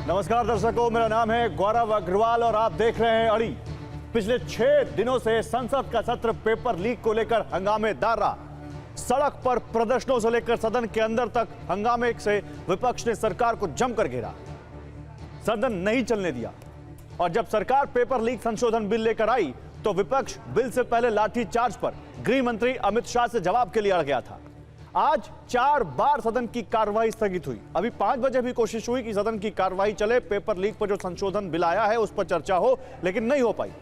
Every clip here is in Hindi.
नमस्कार दर्शकों, मेरा नाम है गौरव अग्रवाल और आप देख रहे हैं अड़ी। पिछले 6 दिनों से संसद का सत्र पेपर लीक को लेकर हंगामेदार रहा। सड़क पर प्रदर्शनों से लेकर सदन के अंदर तक हंगामे से विपक्ष ने सरकार को जमकर घेरा, सदन नहीं चलने दिया। और जब सरकार पेपर लीक संशोधन बिल लेकर आई तो विपक्ष बिल से पहले लाठीचार्ज पर गृह मंत्री अमित शाह से जवाब के लिए अड़ गया था। आज 4 बार सदन की कार्रवाई स्थगित हुई। अभी 5 बजे भी कोशिश हुई कि सदन की कार्रवाई चले, पेपर लीक पर जो संशोधन बिल आया है उस पर चर्चा हो, लेकिन नहीं हो पाई।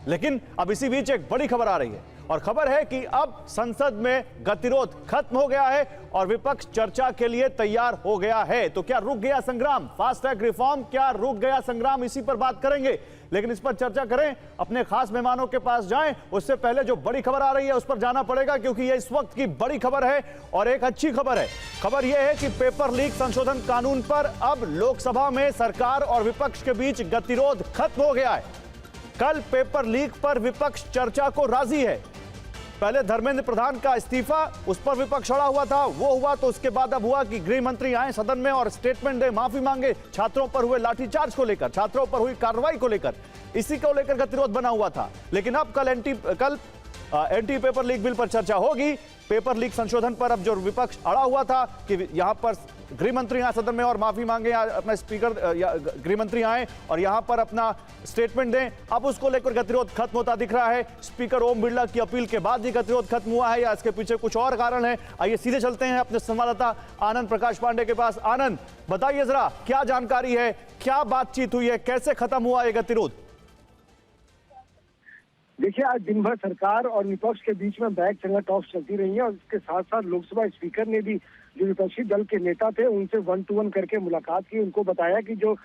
लेकिन अब इसी बीच एक बड़ी खबर आ रही है और खबर है कि अब संसद में गतिरोध खत्म हो गया है और विपक्ष चर्चा के लिए तैयार हो गया है। तो क्या रुक गया संग्राम? फास्ट ट्रैक रिफॉर्म, क्या रुक गया संग्राम? इसी पर बात करेंगे, लेकिन इस पर चर्चा करें अपने खास मेहमानों के पास जाएं उससे पहले जो बड़ी खबर आ रही है उस पर जाना पड़ेगा, क्योंकि यह इस वक्त की बड़ी खबर है और एक अच्छी खबर है। खबर यह है कि पेपर लीक संशोधन कानून पर अब लोकसभा में सरकार और विपक्ष के बीच गतिरोध खत्म हो गया है। कल पेपर लीक पर विपक्ष चर्चा को राजी है। पहले धर्मेंद्र प्रधान का इस्तीफा, उस पर विपक्ष अड़ा हुआ था, वो हुआ तो उसके बाद अब हुआ कि गृह मंत्री आए सदन में और स्टेटमेंट दे, माफी मांगे छात्रों पर हुए लाठीचार्ज को लेकर, छात्रों पर हुई कार्रवाई को लेकर, इसी को लेकर गतिरोध बना हुआ था। लेकिन अब कल एंटी पेपर लीक बिल पर चर्चा होगी। पेपर लीक संशोधन पर अब जो विपक्ष अड़ा हुआ था कि यहां पर गृह मंत्री आए सदन में और माफी मांगे, अपना स्पीकर गृह मंत्री आए और यहां पर अपना स्टेटमेंट दें, अब उसको लेकर गतिरोध खत्म होता दिख रहा है। स्पीकर ओम बिरला की अपील के बाद ही गतिरोध खत्म हुआ है या इसके पीछे कुछ और कारण है? आइए सीधे चलते हैं अपने संवाददाता आनंद प्रकाश पांडे के पास। आनंद, बताइए जरा क्या जानकारी है, क्या बातचीत हुई है, कैसे खत्म हुआ ये गतिरोध? देखिए, आज दिन भर सरकार और विपक्ष के बीच में बैक चैनल टॉक्स चलती रही है और इसके साथ साथ लोकसभा स्पीकर ने भी जो विपक्षी दल के नेता थे उनसे 1-to-1 करके मुलाकात की। उनको बताया कि जो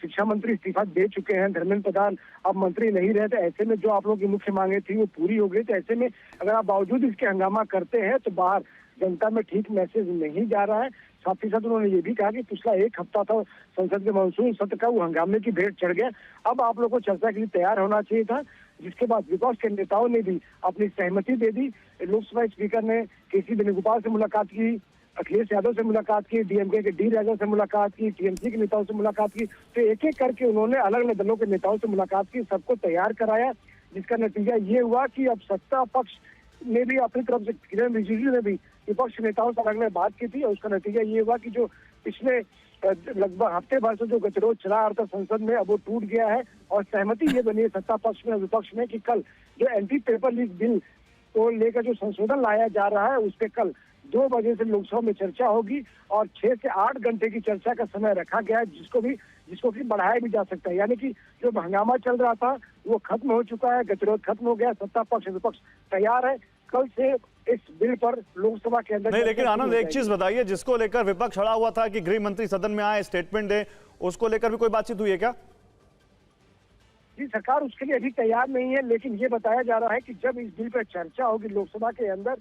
शिक्षा मंत्री इस्तीफा दे चुके हैं, धर्मेंद्र प्रधान अब मंत्री नहीं रहे, तो ऐसे में जो आप लोगों की मुख्य मांगे थी वो पूरी हो गई। तो ऐसे में अगर आप बावजूद इसके हंगामा करते हैं तो बाहर जनता में ठीक मैसेज नहीं जा रहा है। साथ ही साथ उन्होंने ये भी कहा कि पिछला 1 हफ्ता था संसद के मानसून सत्र का, वो हंगामे की भेंट चढ़ गया। अब आप लोगों को चर्चा के लिए तैयार होना चाहिए था, जिसके बाद विपक्ष के नेताओं ने भी अपनी सहमति दे दी। लोकसभा स्पीकर ने केसी वेणुगोपाल से मुलाकात की, अखिलेश यादव से मुलाकात की, डीएमके के डी राजा से मुलाकात की, टीएमसी के नेताओं से मुलाकात की। तो एक एक करके उन्होंने अलग अलग दलों के नेताओं से मुलाकात की, सबको तैयार कराया, जिसका नतीजा ये हुआ कि अब सत्ता पक्ष ने भी अपनी तरफ से, किरण रिजिजू ने भी विपक्ष नेताओं से अलग अलग बात की थी और उसका नतीजा ये हुआ कि जो पिछले लगभग हफ्ते भर से जो गतिरोध चला अर्थात संसद में, अब वो टूट गया है और सहमति ये बनी है सत्ता पक्ष में और विपक्ष में कि कल जो एंटी पेपर लीक बिल को लेकर जो संशोधन लाया जा रहा है उस पर कल 2 बजे से लोकसभा में चर्चा होगी और 6 से 8 घंटे की चर्चा का समय रखा गया है, जिसको कि बढ़ाया भी जा सकता है। यानी कि जो हंगामा चल रहा था वो खत्म हो चुका है, गतिरोध खत्म हो गया, सत्ता पक्ष विपक्ष तैयार है। कल से इस बिल पर लोकसभा के अंदर नहीं, लेकिन आनंद एक चीज बताइए, जिसको लेकर विपक्ष अड़ा हुआ था कि गृह मंत्री सदन में आए स्टेटमेंट दें, उसको लेकर भी कोई बातचीत हुई है क्या? जी, सरकार उसके लिए अभी तैयार नहीं है, लेकिन ये बताया जा रहा है कि जब इस बिल पर चर्चा होगी लोकसभा के अंदर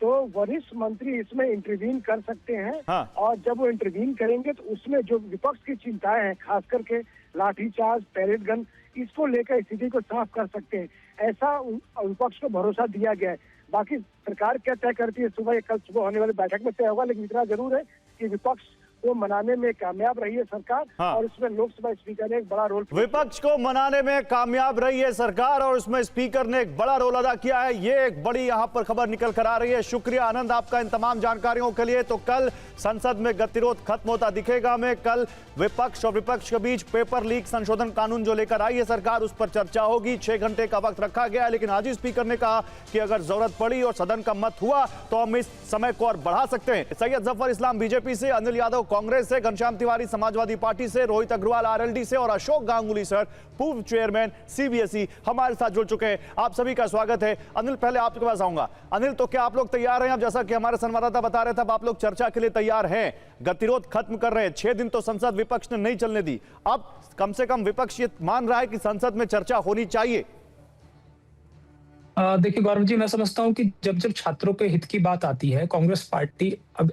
तो वरिष्ठ मंत्री इसमें इंटरवीन कर सकते हैं। हाँ। और जब वो इंटरवीन करेंगे तो उसमें जो विपक्ष की चिंताएं हैं, खास करके लाठीचार्ज, पैरेड गन, इसको लेकर स्थिति को साफ कर सकते हैं, ऐसा विपक्ष को भरोसा दिया गया है। बाकी सरकार क्या तय करती है कल सुबह होने वाली बैठक में तय होगा, लेकिन इतना जरूर है कि विपक्ष को मनाने में कामयाब रही है सरकार। हाँ। और इसमें लोकसभा स्पीकर ने एक बड़ा रोल, विपक्ष को मनाने में कामयाब रही है सरकार और उसमें स्पीकर ने एक बड़ा रोल अदा किया है। ये एक बड़ी यहां पर खबर निकल कर आ रही है। शुक्रिया आनंद आपका इन तमाम जानकारियों के लिए। तो कल संसद में गतिरोध खत्म होता दिखेगा हमें। कल विपक्ष और विपक्ष के बीच पेपर लीक संशोधन कानून जो लेकर आई है सरकार, उस पर चर्चा होगी। 6 घंटे का वक्त रखा गया है, लेकिन आज ही स्पीकर ने कहा कि अगर जरूरत पड़ी और सदन का मत हुआ तो हम इस समय को और बढ़ा सकते हैं। सैयद जफर इस्लाम बीजेपी से, अनिल यादव कांग्रेस से, घनश्याम तिवारी समाजवादी पार्टी से, रोहित अग्रवाल आरएलडी से और अशोक गांगुली सर पूर्व चेयरमैन सीबीएसई हमारे साथ जुड़ चुके हैं। आप सभी का स्वागत है। अनिल, पहले आपके पास आऊंगा। अनिल, तो क्या आप लोग तैयार हैं? अब जैसा कि हमारे संवाददाता बता रहे थे, अब आप लोग चर्चा के लिए तैयार हैं, गतिरोध खत्म कर रहे हैं। 6 दिन तो संसद विपक्ष ने नहीं चलने दी, अब कम से कम विपक्ष ये मान रहा है कि संसद में चर्चा होनी चाहिए। देखिए गौरव जी, मैं समझता हूं कि जब जब छात्रों के हित की बात आती है, कांग्रेस पार्टी अब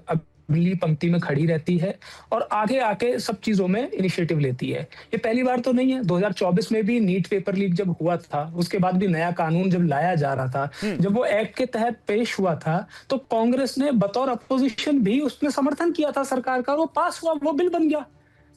अगली पंक्ति में खड़ी रहती है और आगे आके सब चीजों में इनिशिएटिव लेती है। ये पहली बार तो नहीं है। 2024 में भी नीट पेपर लीक जब हुआ था, उसके बाद भी नया कानून जब लाया जा रहा था, जब वो एक्ट के तहत पेश हुआ था, तो कांग्रेस ने बतौर अपोजिशन भी उसमें समर्थन किया था सरकार का, वो पास हुआ, वो बिल बन गया।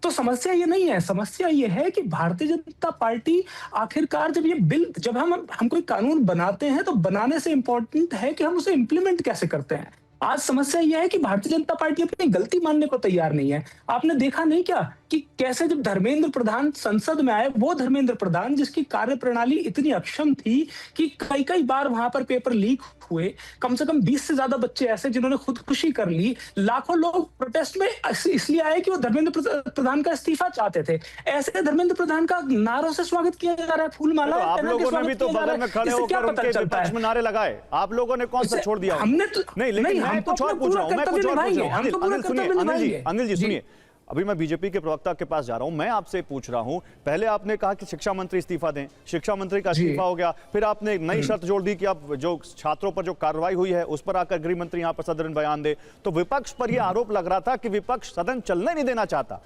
तो समस्या ये नहीं है, समस्या ये है कि भारतीय जनता पार्टी आखिरकार जब हम कोई कानून बनाते हैं तो बनाने से इंपॉर्टेंट है कि हम उसे इंप्लीमेंट कैसे करते हैं। आज समस्या यह है कि भारतीय जनता पार्टी अपनी गलती मानने को तैयार नहीं है। आपने देखा नहीं क्या कि कैसे जब धर्मेंद्र प्रधान संसद में आए, वो धर्मेंद्र प्रधान जिसकी कार्यप्रणाली इतनी अक्षम थी कि कई कई बार वहां पर पेपर लीक हुए, कम से कम 20 से ज्यादा बच्चे ऐसे जिन्होंने खुदकुशी कर ली, लाखों लोग प्रोटेस्ट में इसलिए आए कि वो धर्मेंद्र प्रधान का इस्तीफा चाहते थे। ऐसे धर्मेंद्र प्रधान का नारों से स्वागत किया जा रहा है, फूल माला आप लोगों ने भी तो बगल में खड़े होकर उनके विपक्ष में नारे लगाए, आप लोगों ने कौन सा छोड़ दिया? हमने नहीं, लेकिन मैं कुछ और पूछ रहा हूं, मैं कुछ और पूछ रहा हूं। अनिल जी सुनिए, अभी मैं बीजेपी के प्रवक्ता के पास जा रहा हूं, मैं आपसे पूछ रहा हूं, पहले आपने कहा कि शिक्षा मंत्री इस्तीफा दें, शिक्षा मंत्री का इस्तीफा हो गया, फिर आपने नई शर्त जोड़ दी कि अब जो छात्रों पर जो कार्रवाई हुई है उस पर आकर गृह मंत्री यहां पर सदन बयान दे। तो विपक्ष पर यह आरोप लग रहा था कि विपक्ष सदन चलने नहीं देना चाहता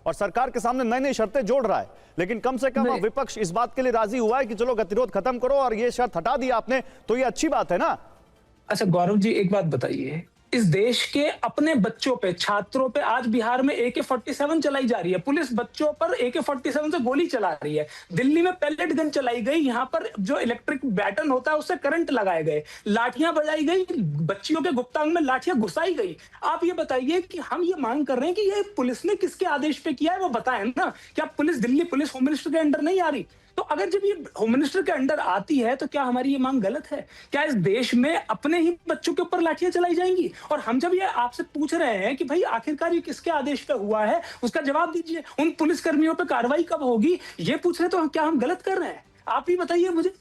और सरकार के सामने नई नई शर्तें जोड़ रहा है, लेकिन कम से कम विपक्ष इस बात के लिए राजी हुआ है कि चलो गतिरोध खत्म करो और ये शर्त हटा दी आपने, तो ये अच्छी बात है ना? अच्छा गौरव जी, एक बात बताइए, इस देश के अपने बच्चों पे, छात्रों पे आज बिहार में AK-47 चलाई जा रही है, पुलिस बच्चों पर AK-47 से गोली चला रही है, दिल्ली में पैलेट गन चलाई गई, यहाँ पर जो इलेक्ट्रिक बैटन होता है उससे करंट लगाए गए, लाठियां बजाई गई, बच्चियों के गुप्तांग में लाठियां घुसाई गई। आप ये बताइए कि हम ये मांग कर रहे हैं कि ये पुलिस ने किसके आदेश पे किया है, वो बताएं ना। क्या police Delhi police home minister के अंडर नहीं आ रही? तो अगर जब ये होम मिनिस्टर के अंडर आती है तो क्या हमारी ये मांग गलत है? क्या इस देश में अपने ही बच्चों के ऊपर लाठियां चलाई जाएंगी? और हम जब ये आपसे पूछ रहे हैं कि भाई आखिरकार ये किसके आदेश पे हुआ है, उसका जवाब दीजिए। उन पुलिस कर्मियों पे कार्रवाई कब होगी, ये पूछ रहे, तो क्या हम गलत कर रहे हैं? आप ही बताइए मुझे।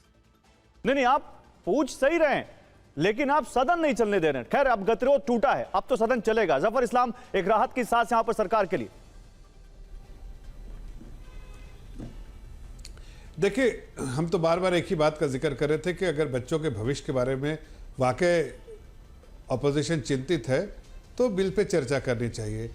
नहीं, आप पूछ सही रहे हैं, लेकिन आप सदन नहीं चलने दे रहे हैं। खैर, अब गतिरोध टूटा है, अब तो सदन चलेगा। जफर इस्लाम, एक राहत की सांस यहां पर सरकार के लिए। देखिए, हम तो बार बार एक ही बात का जिक्र कर रहे थे कि अगर बच्चों के भविष्य के बारे में वाकई अपोजिशन चिंतित है तो बिल पे चर्चा करनी चाहिए।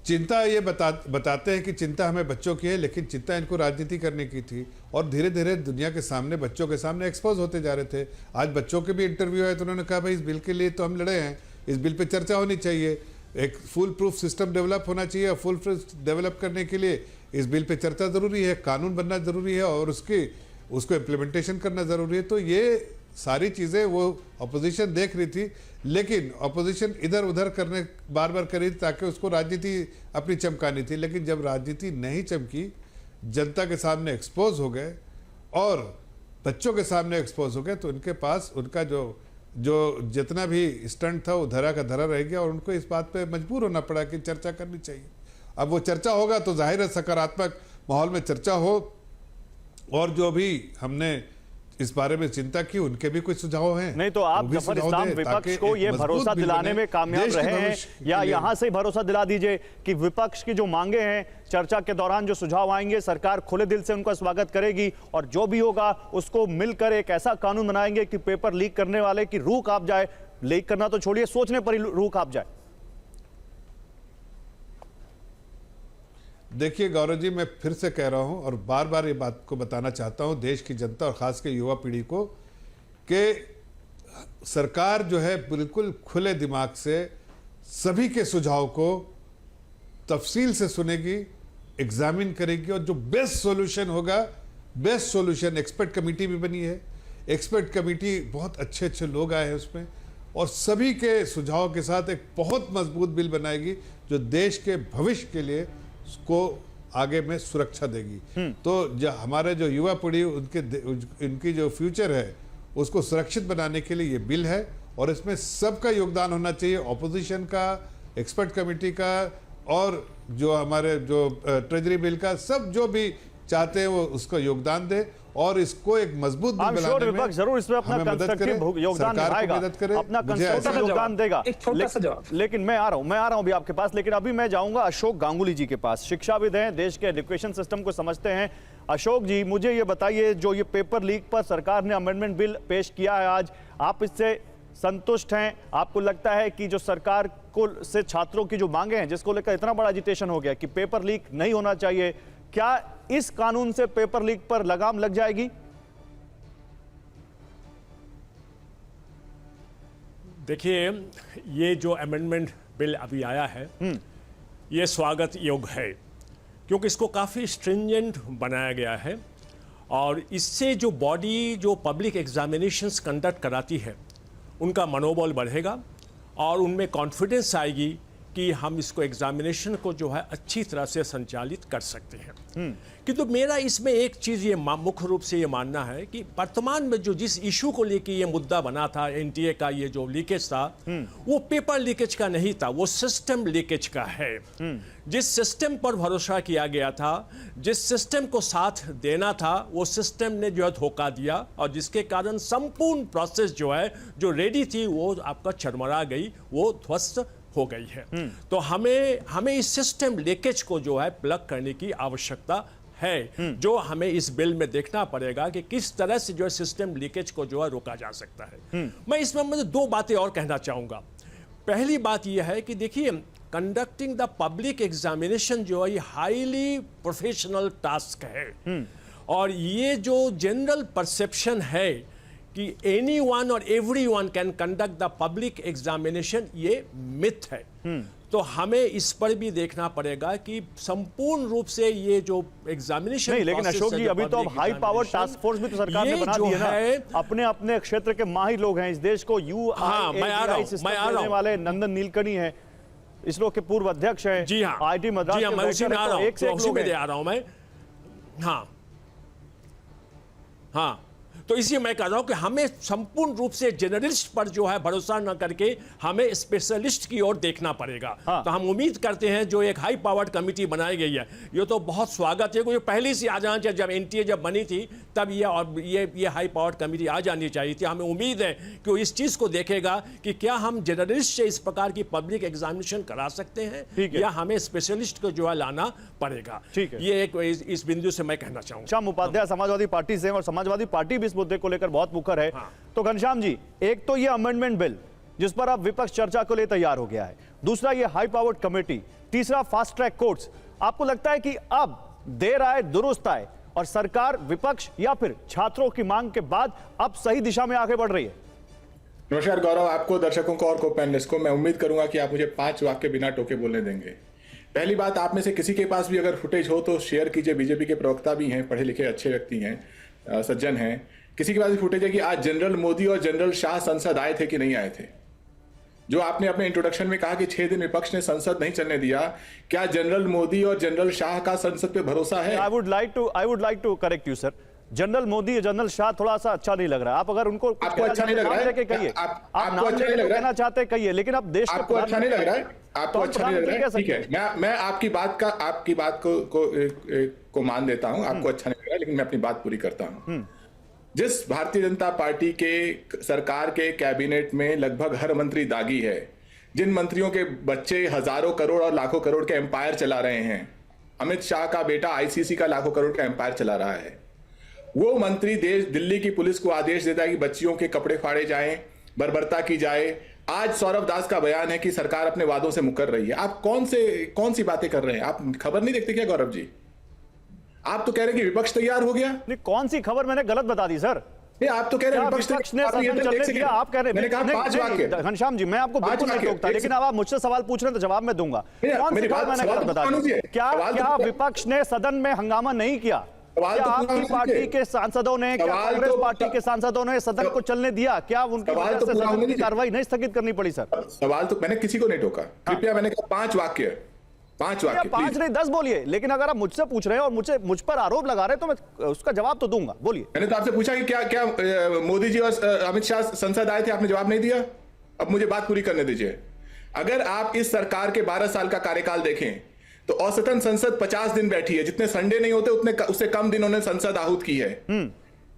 चिंता ये बताते हैं कि चिंता हमें बच्चों की है, लेकिन चिंता इनको राजनीति करने की थी और धीरे धीरे दुनिया के सामने, बच्चों के सामने एक्सपोज होते जा रहे थे। आज बच्चों के भी इंटरव्यू है तो उन्होंने कहा भाई इस बिल के लिए तो हम लड़े हैं, इस बिल पे चर्चा होनी चाहिए, एक फुल प्रूफ सिस्टम डेवलप होना चाहिए और फुल प्रूफ डेवलप करने के लिए इस बिल पे चर्चा ज़रूरी है, कानून बनना ज़रूरी है और उसको इम्प्लीमेंटेशन करना ज़रूरी है। तो ये सारी चीज़ें वो अपोजिशन देख रही थी, लेकिन अपोजिशन इधर उधर करने बार बार करी ताकि उसको राजनीति अपनी चमकानी थी। लेकिन जब राजनीति नहीं चमकी, जनता के सामने एक्सपोज हो गए और बच्चों के सामने एक्सपोज हो गए, तो उनके पास उनका जो जितना भी स्टंट था वो धरा का धरा रह गया और उनको इस बात पे मजबूर होना पड़ा कि चर्चा करनी चाहिए। अब वो चर्चा होगा तो जाहिर है सकारात्मक माहौल में चर्चा हो और जो भी हमने इस बारे में चिंता की उनके भी कुछ सुझाव हैं। नहीं तो आप जफर इस्लाम विपक्ष को ये भरोसा दिलाने में कामयाब रहे हैं, या यहां से भरोसा दिला दीजिए कि विपक्ष की जो मांगे हैं, चर्चा के दौरान जो सुझाव आएंगे, सरकार खुले दिल से उनका स्वागत करेगी और जो भी होगा उसको मिलकर एक ऐसा कानून बनाएंगे कि पेपर लीक करने वाले की रूह कांप जाए। लीक करना तो छोड़िए, सोचने पर ही रूह कांप जाए। देखिए गौरव जी, मैं फिर से कह रहा हूं और बार बार ये बात को बताना चाहता हूं देश की जनता और खास के युवा पीढ़ी को कि सरकार जो है बिल्कुल खुले दिमाग से सभी के सुझाव को तफसील से सुनेगी, एग्जामिन करेगी और जो बेस्ट सॉल्यूशन होगा, बेस्ट सॉल्यूशन, एक्सपर्ट कमेटी भी बनी है, एक्सपर्ट कमेटी बहुत अच्छे अच्छे लोग आए हैं उसमें और सभी के सुझाव के साथ एक बहुत मजबूत बिल बनाएगी जो देश के भविष्य के लिए को आगे में सुरक्षा देगी। तो हमारे जो युवा पीढ़ी उनकी जो फ्यूचर है उसको सुरक्षित बनाने के लिए ये बिल है और इसमें सबका योगदान होना चाहिए, ऑपोजिशन का, एक्सपर्ट कमेटी का और जो हमारे जो ट्रेजरी बिल का, सब जो भी चाहते हैं वो उसका योगदान दे और इसको एक मजबूत बिल बनाने में विपक्ष जरूर इसमें अपना कंस्ट्रक्टिव योगदान निभाएगा, अपना कंस्ट्रक्टिव योगदान देगा। लेकिन मैं आ रहा हूं भी आपके पास, लेकिन अभी मैं जाऊंगा अशोक गांगुली जी के पास। शिक्षाविद हैं, देश के एजुकेशन सिस्टम को समझते हैं। अशोक जी, मुझे ये बताइए, जो ये पेपर लीक पर सरकार ने अमेंडमेंट बिल पेश किया है आज, आप इससे संतुष्ट हैं? आपको लगता है कि जो सरकार को से छात्रों की जो मांगे हैं, जिसको लेकर इतना बड़ा एजिटेशन हो गया कि पेपर लीक नहीं होना चाहिए, क्या इस कानून से पेपर लीक पर लगाम लग जाएगी? देखिए, ये जो अमेंडमेंट बिल अभी आया है ये स्वागत योग्य है। क्योंकि इसको काफ़ी स्ट्रिंजेंट बनाया गया है और इससे जो बॉडी जो पब्लिक एग्जामिनेशंस कंडक्ट कराती है उनका मनोबल बढ़ेगा और उनमें कॉन्फिडेंस आएगी कि हम इसको एग्जामिनेशन को जो है अच्छी तरह से संचालित कर सकते हैं। किंतु मेरा इसमें एक चीज़ ये मुख्य रूप से ये मानना है कि वर्तमान में जो जिस इशू को लेके ये मुद्दा बना था, एनटीए का ये जो लीकेज था, वो पेपर लीकेज का नहीं था, वो सिस्टम लीकेज का है। जिस सिस्टम पर भरोसा किया गया था, जिस सिस्टम को साथ देना था, वो सिस्टम ने जो है धोखा दिया और जिसके कारण संपूर्ण प्रोसेस जो है जो रेडी थी वो आपका चरमरा गई, वो ध्वस्त हो गई है। तो हमें इस सिस्टम लीकेज को जो है प्लग करने की आवश्यकता है, जो हमें इस बिल में देखना पड़ेगा कि किस तरह से जो है सिस्टम लीकेज को जो है रोका जा सकता है। मैं इसमें मुझे दो बातें और कहना चाहूंगा। पहली बात यह है कि देखिए, कंडक्टिंग द पब्लिक एग्जामिनेशन जो है ये हाईली प्रोफेशनल टास्क है और ये जो जनरल परसेप्शन है कि एनीवन और everyone can conduct the public examination, ये मिथ है। तो हमें इस पर भी देखना पड़ेगा कि संपूर्ण रूप से ये जो एग्जामिनेशन नहीं, लेकिन अशोक जी अभी तो अब हाई पावर टास्क फोर्स भी तो सरकार ने बना दी है ना। अपने अपने क्षेत्र के माहिर लोग हैं इस देश को। मैं वाले नंदन नीलकणी हैं, इसरो के पूर्व अध्यक्ष हैं। जी हाँ, आईटी मद्रास मैं उसी में आ रहा हूं। हाँ, तो इसलिए मैं कह रहा हूं कि हमें संपूर्ण रूप से जनरलिस्ट पर जो है भरोसा न करके हमें स्पेशलिस्ट की ओर देखना पड़ेगा। हाँ। तो हम उम्मीद करते हैं जो एक हाई पावर्ड कमेटी बनाई गई है, ये तो बहुत स्वागत है, क्योंकि पहले से आ जाना चाहिए। जब एनटीए जब बनी थी तब ये हाई पावर्ड कमेटी आ जानी चाहिए थी। हमें उम्मीद है कि वो इस चीज को देखेगा कि क्या हम जनरलिस्ट से इस प्रकार की पब्लिक एग्जामिनेशन करा सकते हैं या हमें स्पेशलिस्ट को जो है लाना पड़ेगा। ये एक इस बिंदु से मैं कहना चाहूंगा। श्याम उपाध्याय समाजवादी पार्टी से, और समाजवादी पार्टी भी इस मुद्दे को लेकर बहुत मुखर है। हाँ। तो घनश्याम जी, एक तो ये अमेंडमेंट बिल जिस पर अब विपक्ष चर्चा को लिए तैयार हो गया है, दूसरा ये हाई पावर्ड कमेटी, तीसरा फास्ट ट्रैक कोर्ट्स। आपको लगता है कि अब देर आए दुरुस्त आए और सरकार, विपक्ष या फिर छात्रों की मांग के बाद अब सही दिशा में आगे बढ़ रही है? नमस्कार गौरव, आपको, दर्शकों को और को पैनलिस्ट को मैं उम्मीद करूंगा कि आप मुझे 5 वाक्य बिना टोके बोलने देंगे। पहली बात, आप में से किसी के पास भी अगर फुटेज हो तो शेयर कीजिए। बीजेपी के प्रवक्ता भी हैं, पढ़े लिखे अच्छे व्यक्ति हैं, सज्जन हैं। किसी के पास भी फुटेज है कि आज जनरल मोदी और जनरल शाह संसद आए थे कि नहीं आए थे? जो आपने अपने इंट्रोडक्शन में कहा कि 6 दिन विपक्ष ने संसद नहीं चलने दिया, क्या जनरल मोदी और जनरल शाह का संसद पे भरोसा है? I would like to correct you sir. General Modi और जनरल शाह थोड़ा सा अच्छा नहीं लग रहा है। आप अगर उनको आपको अच्छा नहीं लग रहा है, कहिए। आपको अच्छा नहीं लग रहा है, चाहते कहिए, लेकिन अब देश आपको अच्छा नहीं लग रहा है, आपको अच्छा नहीं लग रहा है, ठीक है। मैं आपकी बात को मान देता हूं। आपको अच्छा नहीं लग रहा है, लेकिन मैं अपनी बात पूरी करता हूं। जिस भारतीय जनता पार्टी के सरकार के कैबिनेट में लगभग हर मंत्री दागी है, जिन मंत्रियों के बच्चे हजारों करोड़ और लाखों करोड़ के एम्पायर चला रहे हैं, अमित शाह का बेटा आईसीसी का लाखों करोड़ का एम्पायर चला रहा है, वो मंत्री दिल्ली की पुलिस को आदेश देता है कि बच्चियों के कपड़े फाड़े जाएं, बर्बरता की जाए। आज सौरभ दास का बयान है कि सरकार अपने वादों से मुकर रही है। आप कौन सी बातें कर रहे हैं? आप खबर नहीं देखते क्या गौरव जी? आप तो कह रहे हैं कि विपक्ष तैयार हो गया। नहीं, कौन सी खबर मैंने गलत बता दी सर? नहीं, आप तो कह रहे हैं विपक्ष ने सदन चलने दिया, आप कह रहे हैं। मैंने कहा 5 वाक्य। घनश्याम जी, मैं आपको बिल्कुल नहीं रोकता, लेकिन अब आप मुझसे सवाल पूछ रहे हैं तो जवाब मैं दूंगा। कौन सी खबर मैंने गलत बता दी? क्या विपक्ष ने सदन में हंगामा नहीं किया? क्या आपकी पार्टी के सांसदों ने, क्या कांग्रेस पार्टी के सांसदों ने सदन को चलने दिया? क्या उनकी वजह से सदन की कार्रवाई नहीं स्थगित करनी पड़ी सर? सवाल तो मैंने किसी को नहीं टोका। कृपया, मैंने कहा 5 वाक्य। 5 नहीं 10 बोलिए, लेकिन अगर आप मुझसे पूछ रहे हैं और मुझ पर आरोप लगा रहे हैं तो मैं उसका जवाब तो दूंगा। बोलिए। मैंने तो आपसे पूछा कि क्या मोदी जी और अमित शाह संसद आए थे, आपने जवाब नहीं दिया। अब मुझे बात पूरी करने दीजिए। अगर आप इस सरकार के 12 साल का कार्यकाल देखें तो औसतन संसद 50 दिन बैठी है। जितने संडे नहीं होते उतने उससे कम दिन उन्होंने संसद आहूत की है।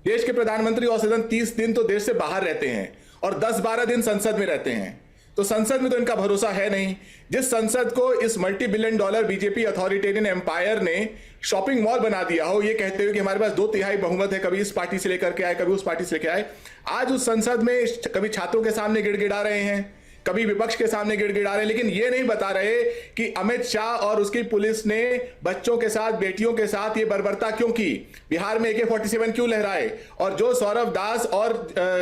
देश के प्रधानमंत्री औसतन 30 दिन तो देश से बाहर रहते हैं और 10-12 दिन संसद में रहते हैं। तो संसद में तो इनका भरोसा है नहीं। जिस संसद को इस $multi-billion बीजेपी अथॉरिटेरियन एम्पायर ने शॉपिंग मॉल बना दिया हो, ये कहते हुए कि हमारे पास 2/3 बहुमत है, कभी इस पार्टी से लेकर के आए, कभी उस पार्टी से लेकर आए। आज उस संसद में कभी छात्रों के सामने गिड़गिड़ा रहे हैं, कभी विपक्ष के सामने गिड़गिड़ा रहे, लेकिन ये नहीं बता रहे कि अमित शाह और उसकी पुलिस ने बच्चों के साथ, बेटियों के साथ ये बर्बरता क्यों की, बिहार में AK-47 क्यों लहराए, और जो सौरभ दास और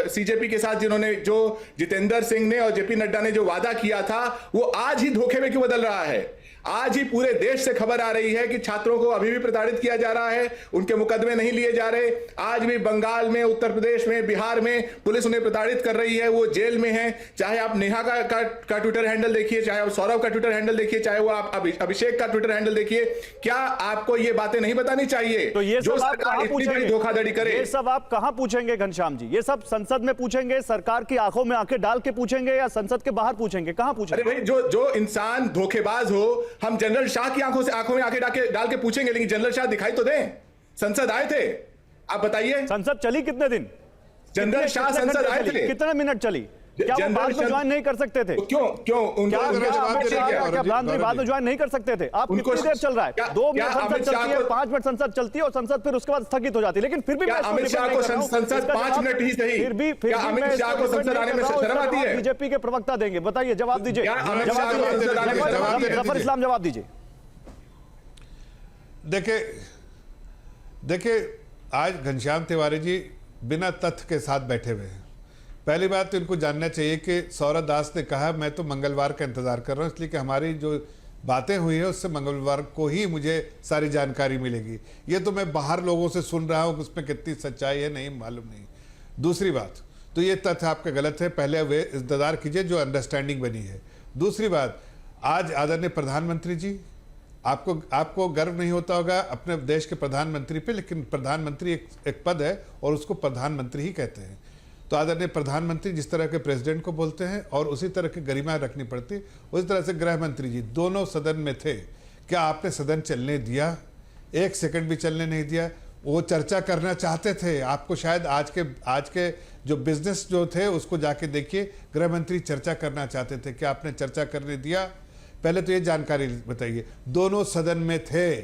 सीजेपी के साथ जिन्होंने, जो जितेंद्र सिंह ने और जेपी नड्डा ने जो वादा किया था, वो आज ही धोखे में क्यों बदल रहा है। आज ही पूरे देश से खबर आ रही है कि छात्रों को अभी भी प्रताड़ित किया जा रहा है, उनके मुकदमे नहीं लिए जा रहे। आज भी बंगाल में, उत्तर प्रदेश में, बिहार में पुलिस उन्हें प्रताड़ित कर रही है, वो जेल में है। चाहे आप नेहा का ट्विटर हैंडल देखिए, चाहे आप सौरभ का ट्विटर हैंडल देखिए, चाहे वो आप अभिषेक का ट्विटर हैंडल देखिए। क्या आपको ये बातें नहीं बतानी चाहिए? तो ये जो सब आप सरकार कहां इतनी बड़ी पूछेंगे? धोखाधड़ी करे, ये सब आप कहां पूछेंगे घनश्याम जी? ये सब संसद में पूछेंगे, सरकार की आंखों में आंखें डाल के पूछेंगे, या संसद के बाहर पूछेंगे? कहां पूछेंगे? अरे भाई, जो इंसान धोखेबाज हो, हम जनरल शाह की आंखों में आंखें डाल के पूछेंगे, लेकिन जनरल शाह दिखाई तो दें। संसद आए थे, आप बताइए। संसद चली कितने दिन? जनरल शाह संसद आए थे, कितने मिनट चली? क्या वो बाद में ज्वाइन नहीं कर सकते थे? क्यों उनको प्रधानमंत्री बाद में ज्वाइन नहीं कर सकते थे? आप कितनी देर चल रहा है? 2 मिनट संसद चलती है, 5 मिनट संसद चलती है, और संसद फिर उसके बाद स्थगित हो जाती है। लेकिन फिर भी अमित शाह को संसद 5 मिनट ही सही, फिर भी अमित शाह को संसद आने में शर्म आती है? बीजेपी के प्रवक्ता देंगे, बताइए, जवाब दीजिए। जफर इस्लाम, जवाब दीजिए। देखिए आज घनश्याम तिवारी जी बिना तथ्य के साथ बैठे हुए हैं। पहली बात तो इनको जानना चाहिए कि सौरभ दास ने कहा मैं तो मंगलवार का इंतजार कर रहा हूं, इसलिए कि हमारी जो बातें हुई है उससे मंगलवार को ही मुझे सारी जानकारी मिलेगी। ये तो मैं बाहर लोगों से सुन रहा हूं, उसमें कितनी सच्चाई है नहीं मालूम नहीं। दूसरी बात तो ये तथ्य आपका गलत है, पहले वे इंतजार कीजिए जो अंडरस्टैंडिंग बनी है। दूसरी बात, आज आदरणीय प्रधानमंत्री जी, आपको गर्व नहीं होता होगा अपने देश के प्रधानमंत्री पे, लेकिन प्रधानमंत्री एक पद है और उसको प्रधानमंत्री ही कहते हैं। तो आदरणीय प्रधानमंत्री जिस तरह के प्रेसिडेंट को बोलते हैं और उसी तरह की गरिमा रखनी पड़ती, उसी तरह से गृह मंत्री जी दोनों सदन में थे। क्या आपने सदन चलने दिया? 1 सेकंड भी चलने नहीं दिया। वो चर्चा करना चाहते थे, आपको शायद आज के जो बिजनेस जो थे उसको जाके देखिए, गृह मंत्री चर्चा करना चाहते थे, क्या आपने चर्चा करने दिया? पहले तो ये जानकारी बताइए। दोनों सदन में थे,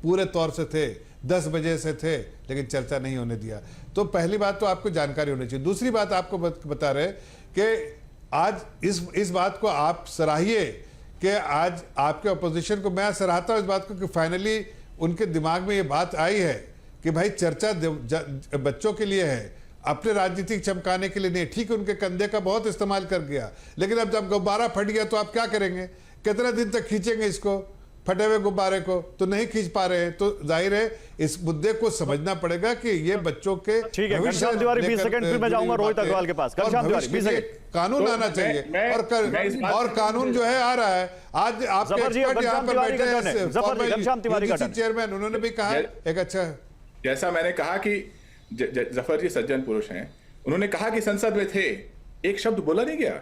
पूरे तौर से थे, 10 बजे से थे, लेकिन चर्चा नहीं होने दिया। तो पहली बात तो आपको जानकारी होनी चाहिए। दूसरी बात आपको बता रहे कि आज इस बात को आप सराहिए कि आज आपके अपोजिशन को मैं सराहता हूं इस बात को कि फाइनली उनके दिमाग में ये बात आई है कि भाई चर्चा बच्चों के लिए है, अपने राजनीतिक चमकाने के लिए नहीं। ठीक है, उनके कंधे का बहुत इस्तेमाल कर गया, लेकिन अब जब गुब्बारा फट गया तो आप क्या करेंगे? कितने दिन तक खींचेंगे इसको, फटे हुए गुब्बारे को? तो नहीं खींच पा रहे हैं। तो जाहिर है इस मुद्दे को समझना पड़ेगा कि ये बच्चों के ठीक है। घनश्याम तिवारी 20 सेकंड, फिर मैं जाऊंगा रोहित अग्रवाल के पास। घनश्याम तिवारी 20 सेकंड। कानून आना चाहिए और कानून जो है आ रहा है। आज आपके एक्सपर्ट यहाँ पर बैठे हैं, घनश्याम तिवारी का चेयरमैन, उन्होंने भी कहा एक अच्छा, जैसा मैंने कहा कि जफर जी सज्जन पुरुष हैं, उन्होंने कहा कि संसद में थे, एक शब्द बोला नहीं गया,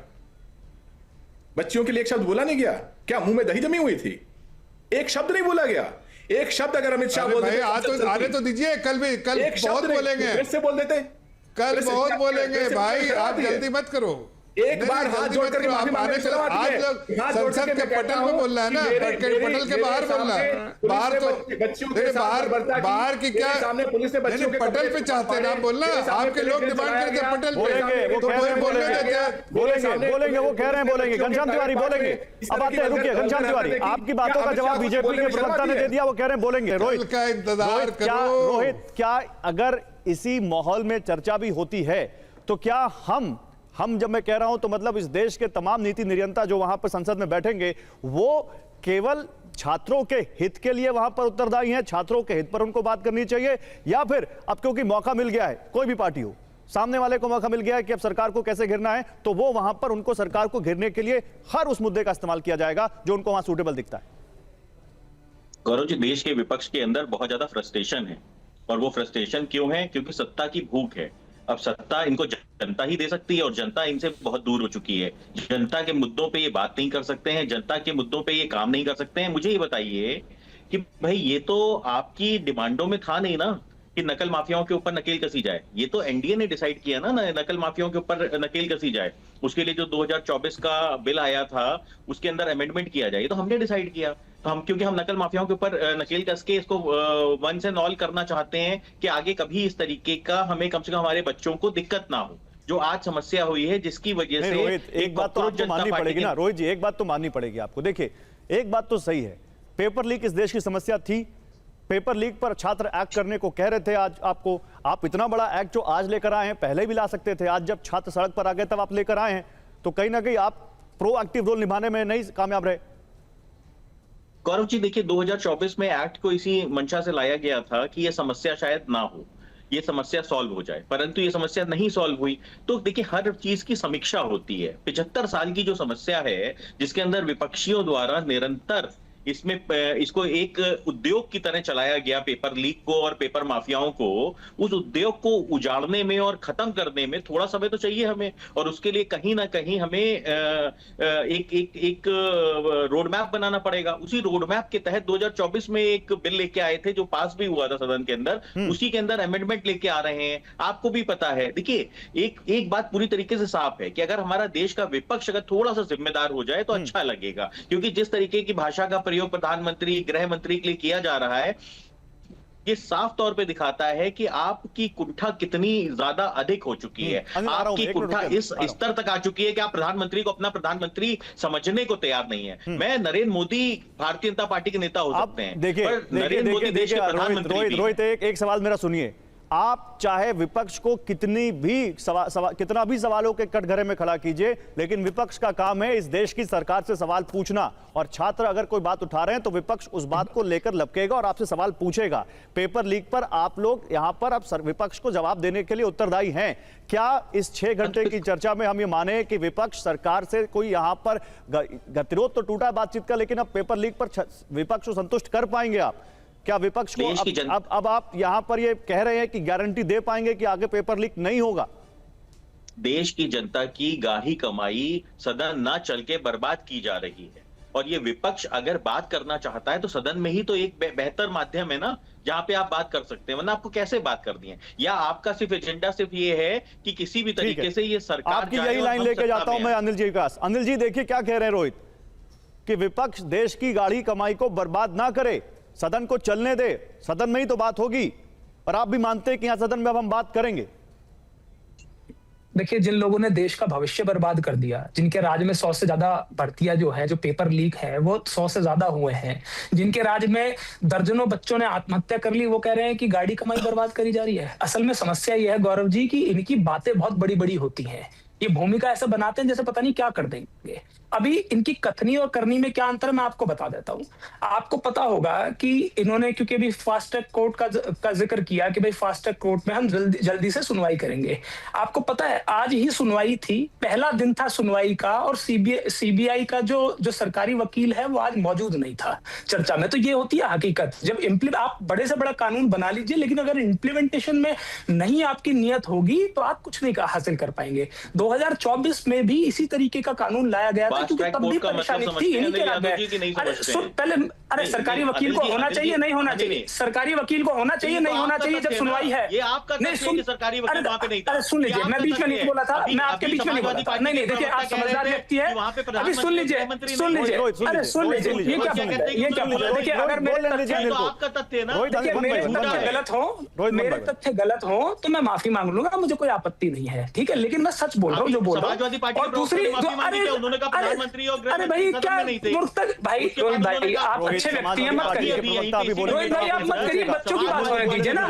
बच्चियों के लिए एक शब्द बोला नहीं गया। क्या मुंह में दही जमी हुई थी? एक शब्द नहीं बोला गया। एक शब्द अगर अमित शाह बोलते आने तो दीजिए, कल बहुत बोलेंगे, फिर से बोल देते, कल बहुत बोलेंगे भाई, आप जल्दी मत करो। एक बार हाथ जोड़ करके माफी मांगने से आज संसद के पटल में बोल रहा है ना, पटल के बाहर बोल रहा है। बाहर तो बाहर की क्या पटल पे चाहते हैं आप बोलना, आपके लोग डिमांड करते हैं पटल पे, तो कोई बोलने देते हैं। बोलेंगे, वो कह रहे हैं बोलेंगे। घनश्याम तिवारी बोलेंगे। अब आते हैं, रुकिए घनश्याम तिवारी, आपकी बातों का जवाब बीजेपी के प्रवक्ता ने दे दिया, वो कह रहे हैं बोलेंगे। रोहित का इंतजार करो। रोहित, क्या अगर इसी माहौल में चर्चा भी होती है तो क्या हम जब मैं कह रहा हूं तो मतलब इस देश के तमाम नीति निर्माता जो वहां पर संसद में बैठेंगे वो केवल छात्रों के हित के लिए वहां पर उत्तरदायी हैं, छात्रों के हित पर उनको बात करनी चाहिए, या फिर अब क्योंकि मौका मिल गया है, कोई भी पार्टी हो, सामने वाले को मौका मिल गया है कि अब सरकार को कैसे घिरना है, तो वो वहां पर उनको सरकार को घिरने के लिए हर उस मुद्दे का इस्तेमाल किया जाएगा जो उनको वहां सूटेबल दिखता है? गौरव जी, देश के विपक्ष के अंदर बहुत ज्यादा फ्रस्ट्रेशन है, और वो फ्रस्ट्रेशन क्यों है? क्योंकि सत्ता की भूख है। अब सत्ता इनको जनता ही दे सकती है और जनता इनसे बहुत दूर हो चुकी है। जनता के मुद्दों पे ये बात नहीं कर सकते हैं, जनता के मुद्दों पे ये काम नहीं कर सकते हैं। मुझे ये बताइए कि भाई ये तो आपकी डिमांडों में था नहीं ना कि नकल माफियाओं के ऊपर नकेल कसी जाए। ये तो एनडीए ने डिसाइड किया ना, नकल माफियाओं के ऊपर नकेल कसी जाए। उसके लिए जो 2024 का बिल आया था उसके अंदर अमेंडमेंट किया जाए, तो हमने डिसाइड किया। तो क्योंकि हम नकल माफियाओं के ऊपर नकेल कस के इसको वंस एंड ऑल करना चाहते हैं कि आगे कभी इस तरीके का हमें कम से कम हमारे बच्चों को दिक्कत ना हो, जो आज समस्या हुई है जिसकी वजह से। रोहित, एक बात तो आपको माननी पड़ेगी ना रोहित जी, एक बात तो माननी पड़ेगी आपको। देखिए, एक बात तो सही है, पेपर लीक इस देश की समस्या थी। पेपर लीक पर छात्र एक्ट करने को कह रहे थे। आज आपको, आप इतना बड़ा एक्ट जो आज लेकर आए हैं पहले भी ला सकते थे। आज जब छात्र सड़क पर आ गए तब आप लेकर आए हैं, तो कहीं ना कहीं आप प्रोएक्टिव रोल निभाने में नहीं कामयाब रहे। गौरव जी देखिए 2024 में एक्ट को इसी मंशा से लाया गया था कि यह समस्या शायद ना हो, ये समस्या सॉल्व हो जाए, परंतु ये समस्या नहीं सॉल्व हुई। तो देखिए हर चीज की समीक्षा होती है। 75 साल की जो समस्या है जिसके अंदर विपक्षियों द्वारा निरंतर इसको एक उद्योग की तरह चलाया गया, पेपर लीक को और पेपर माफियाओं को, उस उद्योग को उजाड़ने में और खत्म करने में थोड़ा समय तो चाहिए हमें, और उसके लिए कहीं ना कहीं हमें एक रोड मैप बनाना पड़ेगा। उसी रोड मैप के तहत 2024 में एक बिल लेके आए थे जो पास भी हुआ था सदन के अंदर, उसी के अंदर अमेंडमेंट लेके आ रहे हैं। आपको भी पता है, देखिए एक बात पूरी तरीके से साफ है कि अगर हमारा देश का विपक्ष अगर थोड़ा सा जिम्मेदार हो जाए तो अच्छा लगेगा, क्योंकि जिस तरीके की भाषा का प्रयोग प्रधानमंत्री गृह मंत्री के लिए किया जा रहा है, ये साफ तौर पे दिखाता है कि आपकी कुंठा कितनी ज्यादा अधिक हो चुकी है। आपकी कुंठा इस स्तर तक आ चुकी है कि आप प्रधानमंत्री को अपना प्रधानमंत्री समझने को तैयार नहीं है। मैं नरेंद्र मोदी भारतीय जनता पार्टी के नेता हो सकते हैं, पर नरेंद्र मोदी देश के प्रधानमंत्री भी। रोहित एक सवाल मेरा सुनिए। आप चाहे विपक्ष को कितना भी सवालों के कटघरे में खड़ा कीजिए, लेकिन विपक्ष का काम है इस देश की सरकार से सवाल पूछना, और छात्र अगर कोई बात उठा रहे हैं तो विपक्ष उस बात को लेकर लपकेगा और आपसे सवाल पूछेगा। पेपर लीक पर आप लोग यहां पर अब विपक्ष को जवाब देने के लिए उत्तरदायी हैं। क्या इस 6 घंटे की चर्चा में हम ये माने कि विपक्ष सरकार से कोई यहां पर गतिरोध तो टूटा बातचीत का, लेकिन अब पेपर लीक पर विपक्ष को संतुष्ट कर पाएंगे आप? क्या विपक्ष को अब आप यहां पर ये कह रहे हैं कि गारंटी दे पाएंगे कि आगे पेपर लीक नहीं होगा? देश की जनता की गाढ़ी कमाई सदन ना चल के बर्बाद की जा रही है, और ये विपक्ष अगर बात करना चाहता है तो सदन में ही तो एक बेहतर माध्यम है ना जहां पे आप बात कर सकते हैं, वरना आपको कैसे बात करनी है? या आपका सिर्फ एजेंडा सिर्फ ये है कि किसी भी तरीके से ये सरकार आपकी यही लाइन लेके जाता हूं मैं अनिल जी के पास। अनिल जी देखिए क्या कह रहे हैं रोहित, कि विपक्ष देश की गाढ़ी कमाई को बर्बाद ना करे, सदन को चलने दे, सदन में ही तो बात होगी, और आप भी मानते हैं कि यहां सदन में अब हम बात करेंगे। देखिए, जिन लोगों ने देश का भविष्य बर्बाद कर दिया, जिनके राज्य में 100 से ज्यादा भर्तियां जो है, जो पेपर लीक है वो 100 से ज्यादा हुए हैं, जिनके राज्य में दर्जनों बच्चों ने आत्महत्या कर ली, वो कह रहे हैं कि गाड़ी कमाई बर्बाद करी जा रही है। असल में समस्या ये है गौरव जी कि इनकी बातें बहुत बड़ी बड़ी होती हैं, ये भूमिका ऐसा बनाते हैं जैसे पता नहीं क्या कर देंगे। अभी इनकी कथनी और करनी में क्या अंतर है मैं आपको बता देता हूं। आपको पता होगा कि इन्होंने, क्योंकि अभी फास्ट ट्रैक कोर्ट का जिक्र किया कि भाई फास्ट ट्रैक कोर्ट में हम जल्दी से सुनवाई करेंगे। आपको पता है आज ही सुनवाई थी, पहला दिन था सुनवाई का, और सीबीआई का जो सरकारी वकील है वो आज मौजूद नहीं था चर्चा में। तो ये होती है हकीकत। जब आप बड़े से बड़ा कानून बना लीजिए, लेकिन अगर इम्प्लीमेंटेशन में नहीं आपकी नियत होगी तो आप कुछ नहीं हासिल कर पाएंगे। 2024 में भी इसी तरीके का कानून लाया गया था, क्योंकि तब भी परेशानी थी इन्हीं के राज्य में। अरे सरकारी वकील को होना चाहिए नहीं होना चाहिए? सरकारी वकील को होना चाहिए नहीं होना चाहिए जब सुनवाई है? ये आपका नहीं सुन, सरकारी वकील वहां पे नहीं था। अरे सुन लीजिए, मैं बीच में नहीं बोला था, मैं आपके बीच में नहीं बोला था। नहीं देखिए, आप समझदार व्यक्ति है, अभी सुन लीजिए। अरे सुन लीजिए, ये क्या देखिए, अगर मेरे तथ्य गलत हो तो मैं माफी मांग लूंगा, मुझे कोई आपत्ति नहीं है, ठीक है, लेकिन मैं सच बोल रहा हूँ जो बोल रहा हूँ। समाजवादी पार्टी और दूसरी प्रधानमंत्री और अरे भाई क्या भाई रोहित भाई आप अच्छे व्यक्ति हैं, मत करिए रोहित भाई, आप मत करिए, बच्चों की बात होने दीजिए ना,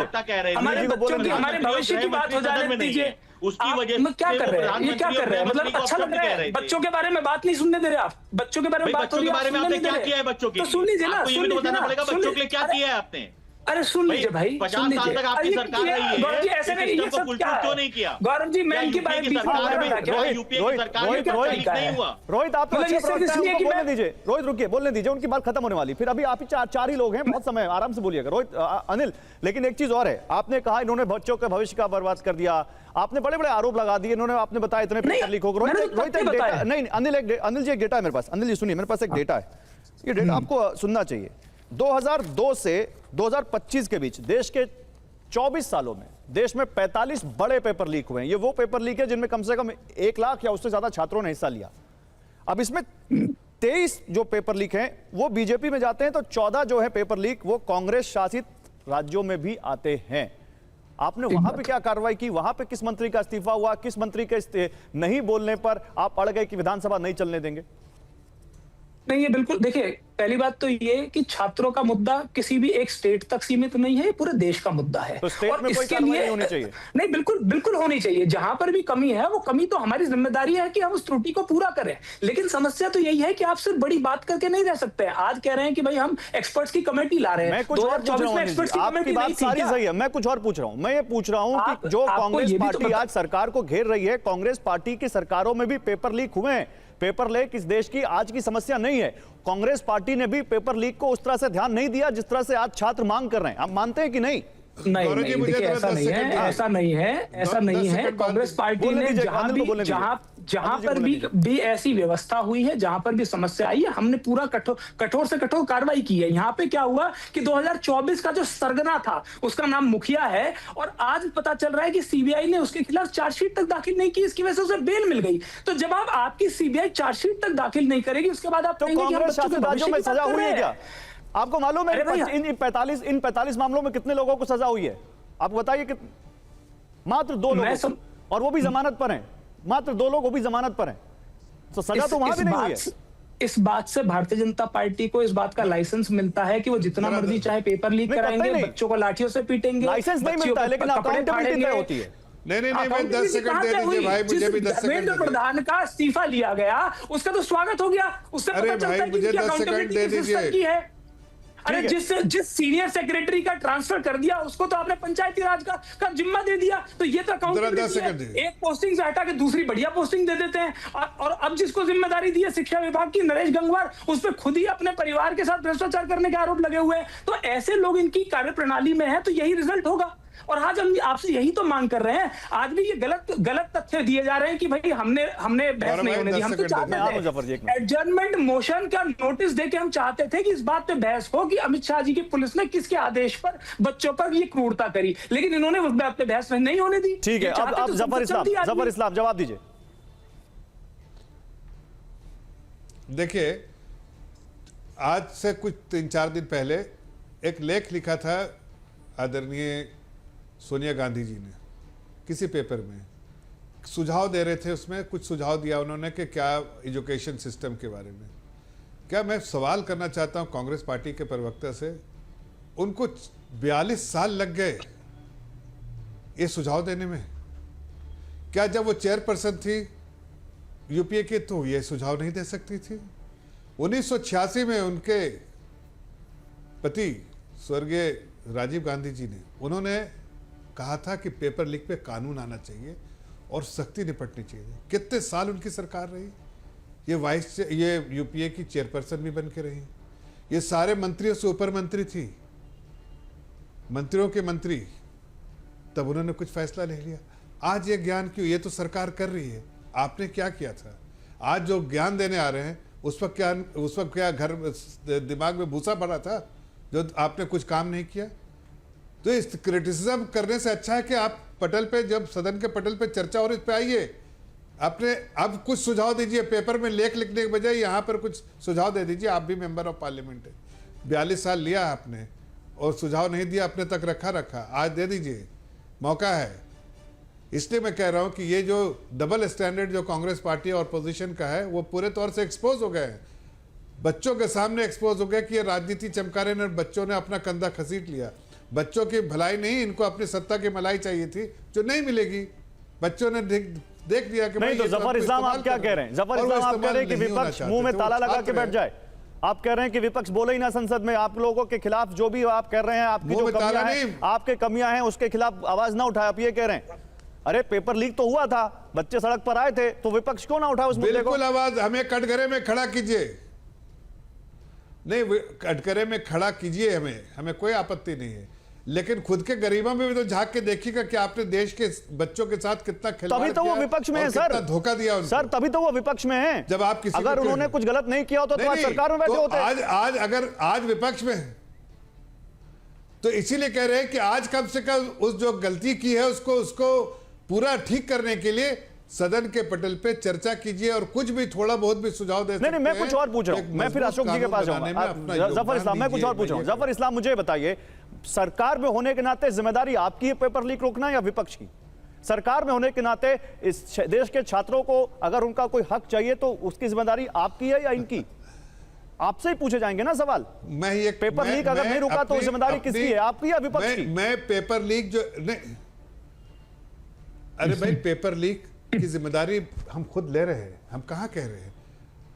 हमारे बच्चों की, हमारे भविष्य की बात हो जाने दीजिए। उसकी वजह से क्या कर रहे हैं? ये क्या कर रहे हैं? मतलब अच्छा लग रहा है? बच्चों के बारे में बात नहीं सुनने दे रहे आप? बच्चों के बारे में बात हो रही है, बारे में आपने क्या किया है बच्चों के लिए? तो सुन लीजिए ना, सुन लीजिए ना, बच्चों के लिए क्या किया है आपने? अरे सुन लीजिए भाई, 50 साल तक आपकी सरकार रही है, गौरव जी ऐसे नहीं, ये सब क्या क्यों नहीं किया? गौरव जी मैं इनकी बात रोहित आप बोलने दीजिए, रोहित रुकिए, बोलने दीजिए, उनकी बात खत्म होने वाली, फिर अभी आप ही चार ही लोग हैं, बहुत समय, आराम से बोलिएगा। रोहित, अनिल, लेकिन एक चीज और है, आपने कहा इन्होंने बच्चों के भविष्य का बर्बाद कर दिया, आपने बड़े बड़े आरोप लगा दिए, इन्होंने आपने बताया इतने पेपर लीक हो गए। रोहित एक डेटा, नहीं अनिल जी एक डेटा है मेरे पास, अनिल जी सुनिए, मेरे पास एक डेटा है, ये डेटा आपको सुनना चाहिए। 2002 से 2025 के बीच देश के 24 सालों में देश में 45 बड़े पेपर लीक हुए हैं। ये वो पेपर लीक है जिनमें कम से कम 1 लाख या उससे ज्यादा छात्रों ने हिस्सा लिया। अब इसमें 23 जो पेपर लीक हैं वो बीजेपी में जाते हैं, तो 14 जो है पेपर लीक वो कांग्रेस शासित राज्यों में भी आते हैं। आपने वहां पे क्या कार्रवाई की? वहां पे किस मंत्री का इस्तीफा हुआ? किस मंत्री के नहीं बोलने पर आप अड़ गए कि विधानसभा नहीं चलने देंगे? नहीं, ये बिल्कुल देखिए, पहली बात तो ये कि छात्रों का मुद्दा किसी भी एक स्टेट तक सीमित नहीं है, ये पूरे देश का मुद्दा है। तो स्टेट और में कोई इसके कार्रवाई लिए नहीं होनी चाहिए? नहीं, बिल्कुल बिल्कुल होनी चाहिए। जहां पर भी कमी है, वो कमी तो हमारी जिम्मेदारी है कि हम उस त्रुटि को पूरा करें। लेकिन समस्या तो यही है कि आप सिर्फ बड़ी बात करके नहीं रह सकते। आज कह रहे हैं कि भाई हम एक्सपर्ट्स की कमेटी ला रहे हैं। मैं कुछ और पूछ रहा हूं, एक्सपर्ट्स की आपकी कमेटी बात नहीं थी सारी क्या? सही है, मैं कुछ और पूछ रहा हूं। मैं ये पूछ रहा हूं कि जो आपको कांग्रेस ये भी तो पार्टी पता- आज सरकार को घेर रही है, कांग्रेस पार्टी की सरकारों में भी पेपर लीक हुए हैं। पेपर लीक इस देश की आज की समस्या नहीं है। कांग्रेस पार्टी ने भी पेपर लीक को उस तरह से ध्यान नहीं दिया जिस तरह से आज छात्र मांग कर रहे हैं। आप मानते हैं कि नहीं? नहीं, गौरव जी, नहीं, मुझे देखिए, थोड़ा ऐसा 10 नहीं सेकंड है, दीजिए। ऐसा नहीं है, ऐसा 10 नहीं है। सेकंड बाद कांग्रेस पार्टी बोलने ने दीजिए, जहां अनिल को भी बोलने दीजिए। जहां अनिल जी पर बोलने दीजिए। भी ऐसी व्यवस्था हुई है, जहां पर भी समस्या आई है, हमने पूरा कठोर से कठोर कार्रवाई की है। यहाँ पे क्या हुआ कि 2024 का जो सरगना था, उसका नाम मुखिया है, और आज पता चल रहा है कि सीबीआई ने उसके खिलाफ चार्जशीट तक दाखिल नहीं की, इसकी वजह से उसे बेल मिल गई। तो जब आप आपकी सीबीआई चार्जशीट तक दाखिल नहीं करेगी, उसके बाद आप तो कहेंगे कि हम कांग्रेस बच्चों के शासित राज्यों भविष्य में की बात सजा कर हुई रहे है हैं। क्या? आपको मालूम है अरे भैया, इन 45 मामलों में कितने लोगों को सजा हुई है? आप बताइए। कि मात्र 2 लोग, और वो भी जमानत पर हैं। मात्र 2 लोग, वो भी जमानत पर हैं। तो सजा तो वहां भी नहीं हुई है। इस बात से भारतीय जनता पार्टी को इस बात का लाइसेंस मिलता है कि वो जितना मर्जी चाहे पेपर लीक नहीं, कराएंगे, नहीं। बच्चों को लाठियों से पीटेंगे, लाइसेंस नहीं बच्चियों मिलता है, के लेकिन कपड़े अकाउंटेबिलिटी फाड़ेंगे। तय होती है। नहीं, 10 सेकंड दे दीजिए भाई, मुझे भी 10 सेकंड धर्मेंद्र दीजिए। प्रधान का इस्तीफा लिया गया, उसका तो स्वागत हो गया। उससे अरे पता चलता भाई, है कि मुझे इनकी 10 सेकंड accountability दे किस स्तर दीजिए। की है। अरे ठीक है। जिस सीनियर सेक्रेटरी का ट्रांसफर कर दिया, उसको तो आपने पंचायती राज का जिम्मा दे दिया। तो ये तो जरा 10 accountability सेकंड है। दीजिए। एक पोस्टिंग से हटा के दूसरी बढ़िया पोस्टिंग दे देते हैं। और अब जिसको जिम्मेदारी दी है शिक्षा विभाग की, नरेश गंगवार, उस पर खुद ही अपने परिवार के साथ भ्रष्टाचार करने के आरोप लगे हुए हैं। तो ऐसे लोग इनकी कार्यप्रणाली में है, तो यही रिजल्ट होगा। और आज हम आपसे यही तो मांग कर रहे हैं। आज भी ये गलत तथ्य दिए जा रहे हैं कि भाई हमने बहस नहीं होने दी। हम तो चाहते थे एडजर्नमेंट मोशन का नोटिस देके हम चाहते थे कि इस बात पे बहस हो कि अमित शाह जी की पुलिस ने किसके आदेश पर बच्चों पर ये क्रूरता करी, लेकिन इन्होंने उस बात पे बहस नहीं होने दी। ठीक है, अब जफर इस्लाम जवाब दीजिए। देखिए, आज से कुछ 3-4 दिन पहले एक लेख लिखा था आदरणीय सोनिया गांधी जी ने किसी पेपर में, सुझाव दे रहे थे। उसमें कुछ सुझाव दिया उन्होंने कि क्या एजुकेशन सिस्टम के बारे में। क्या मैं सवाल करना चाहता हूं कांग्रेस पार्टी के प्रवक्ता से, उनको 42 साल लग गए ये सुझाव देने में। क्या जब वो चेयरपर्सन थी यूपीए के, तो ये सुझाव नहीं दे सकती थी? 1986 में उनके पति स्वर्गीय राजीव गांधी जी ने, उन्होंने कहा था कि पेपर लीक पे कानून आना चाहिए और सख्ती निपटनी चाहिए। कितने साल उनकी सरकार रही? ये यूपीए की चेयरपर्सन भी बन के रही। ये सारे मंत्रियों से ऊपर मंत्री थी, मंत्रियों के मंत्री। तब उन्होंने कुछ फैसला ले लिया। आज ये ज्ञान क्यों? ये तो सरकार कर रही है। आपने क्या किया था? आज जो ज्ञान देने आ रहे हैं, उस वक्त क्या घर दिमाग में भूसा पड़ा था जो आपने कुछ काम नहीं किया? तो इस क्रिटिसिज्म करने से अच्छा है कि आप पटल पे, जब सदन के पटल पे चर्चा हो रही, इस पे आइए। आपने अब कुछ सुझाव दीजिए। पेपर में लेख लिखने के बजाय यहाँ पर कुछ सुझाव दे दीजिए। आप भी मेंबर ऑफ पार्लियामेंट है, 42 साल लिया आपने और सुझाव नहीं दिया, अपने तक रखा। आज दे दीजिए, मौका है। इसलिए मैं कह रहा हूँ कि ये जो डबल स्टैंडर्ड जो कांग्रेस पार्टी और अपोजिशन का है, वो पूरे तौर से एक्सपोज हो गए हैं। बच्चों के सामने एक्सपोज हो गया कि ये राजनीति चमका रहे हैं। बच्चों ने अपना कंधा खसीट लिया। बच्चों की भलाई नहीं, इनको अपनी सत्ता की मलाई चाहिए थी, जो नहीं मिलेगी। बच्चों ने देख लिया कि नहीं। तो जफर इस्लाम आप क्या कह रहे हैं? जफर इस्लाम आप कह रहे हैं कि विपक्ष मुंह में ताला लगा के बैठ जाए। आप कह रहे हैं कि विपक्ष बोले ही ना संसद में। आप लोगों के खिलाफ जो भी आप कह रहे हैं, आपकी जो कमियां हैं, आपके कमियां हैं, उसके खिलाफ आवाज ना उठाए। आप ये कह रहे हैं अरे पेपर लीक तो हुआ था, बच्चे सड़क पर आए थे, तो विपक्ष क्यों ना उठाए उस मुद्दे को? बिल्कुल आवाज हमें कटघरे में खड़ा कीजिए। नहीं, कटघरे में खड़ा कीजिए, हमें कोई आपत्ति नहीं है। लेकिन खुद के गरीबों में भी तो झांक के देखिएगा कि आपने देश के बच्चों के साथ कितना खिलवाड़ किया। तभी तो वो विपक्ष में है सर, धोखा दिया उनको। सर तभी तो वो विपक्ष में है। जब आप किसी अगर उन्होंने कुछ गलत नहीं किया होता तो आज सरकार में बैठे होते। आज विपक्ष में है, तो इसीलिए कह रहे हैं कि आज कम से कम उस जो गलती की है उसको पूरा ठीक करने के लिए सदन के पटल पे चर्चा कीजिए और कुछ भी थोड़ा बहुत भी सुझाव दे। नहीं, मैं कुछ और पूछ रहा हूं। मैं फिर अशोक जी के पास जाऊंगा। जफर इस्लाम, मैं कुछ और पूछ रहा हूं। जफर इस्लाम, मुझे बताइए, सरकार में होने के नाते जिम्मेदारी आपकी है पेपर लीक रोकना या विपक्ष की? सरकार में होने के नाते इस देश के छात्रों को अगर उनका कोई हक चाहिए तो उसकी जिम्मेदारी आपकी है या इनकी? आपसे ही पूछे जाएंगे ना सवाल। मैं ये पेपर लीक अगर नहीं रुका तो जिम्मेदारी किसकी है, आपकी या विपक्ष की? मैं पेपर लीक जो नहीं, अरे भाई पेपर लीक की जिम्मेदारी हम खुद ले रहे हैं, हम कहां कह रहे हैं।